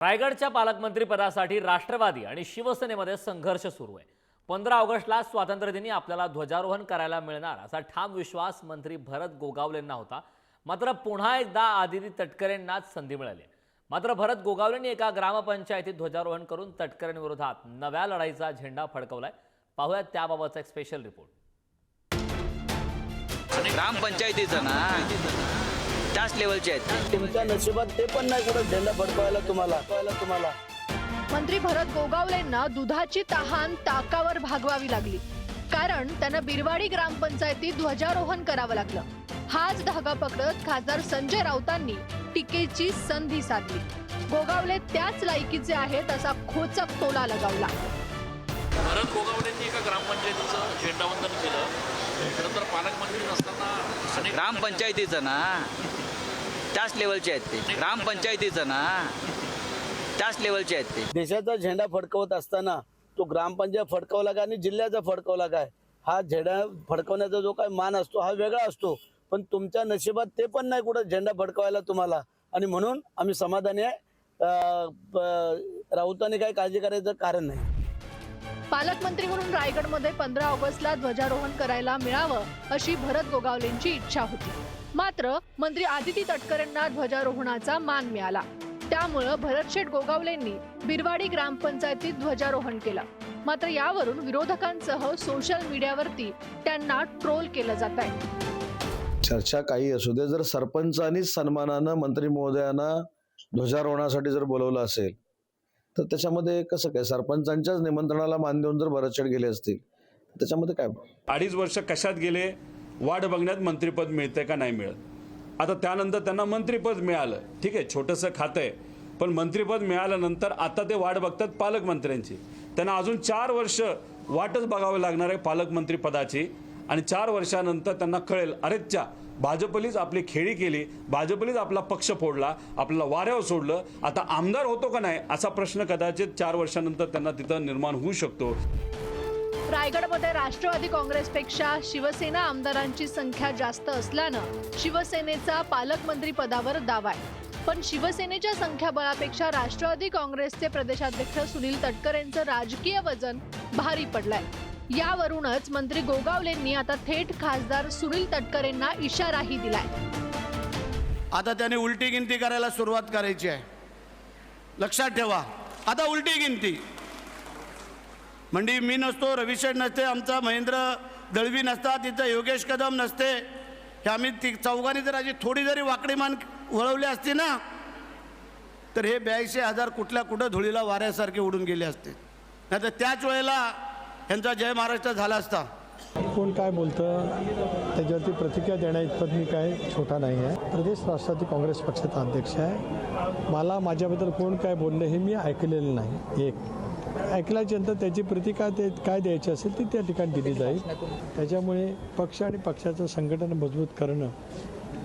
रायगडच्या पालकमंत्री पदासाठी राष्ट्रवादी आणि शिवसेनेमध्ये संघर्ष सुरू आहे। 15 ऑगस्टला स्वातंत्र्यदिनी आपल्याला ध्वजारोहण करायला मिळणार असा ठाम विश्वास मंत्री भरत गोगावलेंना होता। मात्र पुन्हा एकदा आदिती तटकरेंनाच संधी मिळाली। मात्र भरत गोगावलेंनी एका ग्रामपंचायतीत ध्वजारोहण करून तटकरेंविरोधात नव्या लढाईचा झेंडा फडकवलाय। पाहूया त्याबाबतचा एक स्पेशल रिपोर्ट। ग्रामपंचायतीचं ना त्याच लेवलचे आहेत। तुमच्या नशिबात ते पण नाही कुठं झेंडा फडकवायला तुम्हाला मंत्री भरत गोगावलेंना दुधाची तहान ताकावर भागवावी लागली, कारण त्यांना बिरवाडी ग्रामपंचायतीत ध्वजारोहण करावं लागलं। हाच धागा पकडत खासदार संजय राऊतांनी टीकेची संधी साधली। गोगावले त्याच लायकीचे आहेत असा खोचक टोला लगावला। भरत गोगावलेंनी एका ग्रामपंचायतीचं झेंडावंदन केलं। खरं तर पालकमंत्री नसताना ग्रामपंचायतीचं ना त्याच लेवलचे आहेत ते। ग्रामपंचायतीचं ना त्याच लेवलचे आहेत ते। देशाचा झेंडा फडकवत असताना तो ग्रामपंचायत फडकवला काय आणि जिल्ह्याचा फडकवला काय, हा झेंडा फडकवण्याचा जो काय मान असतो हा वेगळा असतो। पण तुमच्या नशिबात ते पण नाही कुठं झेंडा फडकवायला तुम्हाला, आणि म्हणून आम्ही समाधानी आहे। राऊतांनी काही काळजी करायचं कारण नाही। पालकमंत्री म्हणून रायगडमध्ये 15 ऑगस्टला ध्वजारोहण करायला मिळावं अशी भरत गोगावलेंची इच्छा होती। मात्र मंत्री आदिती तटकरेंना ध्वजारोहणाचा मान मिळाला। त्यामुळे भरतशेठ गोगावलेंनी बिरवाडी ग्रामपंचायतीत ध्वजारोहण केलं। मात्र यावरून विरोधकांसह सोशल मीडियावरती त्यांना ट्रोल केलं जात आहे। चर्चा काही असू दे, जर सरपंचांनीच सन्मानानं मंत्री महोदयांना ध्वजारोहणासाठी जर बोलवलं असेल तर त्याच्यामध्ये कसं काय, सरपंचांच्याच निमंत्रणाला मान देऊन जर भरतशेठ गेले असतील त्याच्यामध्ये काय? 2.5 वर्ष कशात गेले, वाट बघण्यात मंत्रिपद मिळते का नाही मिळत। आता त्यानंतर त्यांना मंत्रिपद मिळालं, ठीक आहे, छोटंसं खातं आहे, पण मंत्रिपद मिळाल्यानंतर आता ते वाट बघतात पालकमंत्र्यांची। त्यांना अजून 4 वर्ष वाटच बघावी लागणार आहे पालकमंत्री पदाची, आणि 4 वर्षानंतर त्यांना कळेल, अरे च्या भाजपलीच आपली खेळी केली, भाजपलीच आपला पक्ष फोडला, आपल्याला वाऱ्यावर सोडलं, आता आमदार होतो का नाही असा प्रश्न कदाचित 4 वर्षानंतर त्यांना तिथं निर्माण होऊ शकतो। रायगडमध्ये राष्ट्रवादी काँग्रेसपेक्षा शिवसेना आमदारांची संख्या जास्त असल्यानं शिवसेनेचा पालकमंत्री पदावर दावा आहे। पण शिवसेनेच्या संख्याबळापेक्षा राष्ट्रवादी काँग्रेसचे प्रदेशाध्यक्ष सुनील तटकरेंचं राजकीय वजन भारी पडलंय। यावरूनच मंत्री गोगावलेंनी आता थेट खासदार सुनील तटकरेंना इशाराही दिलाय। आता त्याने उलटी गिनती करायला सुरुवात करायची आहे। लक्षात ठेवा, आता उलटी गिनती म्हणजे मी नसतो, रविशेठ नसते, आमचा महेंद्र दळवी नसता, तिथं योगेश कदम नसते, हे आम्ही चौघांनी जर अशी थोडी जरी वाकडी मान वळवली असती ना तर हे 82,000 कुठल्या कुठं धुळीला वाऱ्यासारखे उडून गेले असते, नाही तर त्याच वेळेला यांचा जय महाराष्ट्र झाला असता। कोण काय बोलतं त्याच्यावरती प्रतिक्रिया देण्याइतपत मी काय छोटा नाही आहे। प्रदेश राष्ट्रवादी काँग्रेस पक्षाचा अध्यक्ष आहे। मला माझ्याबद्दल कोण काय बोललं हे मी ऐकलेलं नाही। ऐकल्याच्यानंतर त्याची प्रतिक्रिया ते काय द्यायची असेल ती त्या ठिकाणी दिली जाईल। त्याच्यामुळे पक्ष आणि पक्षाचं संघटन मजबूत करणं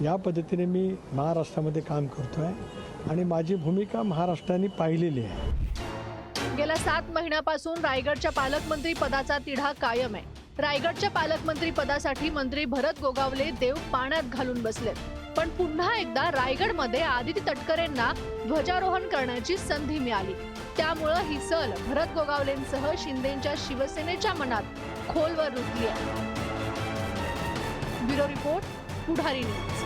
या पद्धतीने मी महाराष्ट्रामध्ये काम करतो आहे आणि माझी भूमिका महाराष्ट्राने पाहिलेली आहे। गेल्या 7 महिन्यापासून रायगडच्या पालकमंत्री पदाचा तिढा कायम आहे। रायगडच्या पालकमंत्री पदासाठी मंत्री भरत गोगावले देव पाण्यात घालून बसलेत। पण पुन्हा एकदा रायगडमध्ये आदिती तटकरेंना ध्वजारोहण करण्याची संधी मिळाली। त्यामुळे ही सल भरत गोगावलेंसह शिंदेच्या शिवसेनेच्या मनात खोलवर रुतली आहे। ब्युरो रिपोर्ट, पुढारी न्यूज।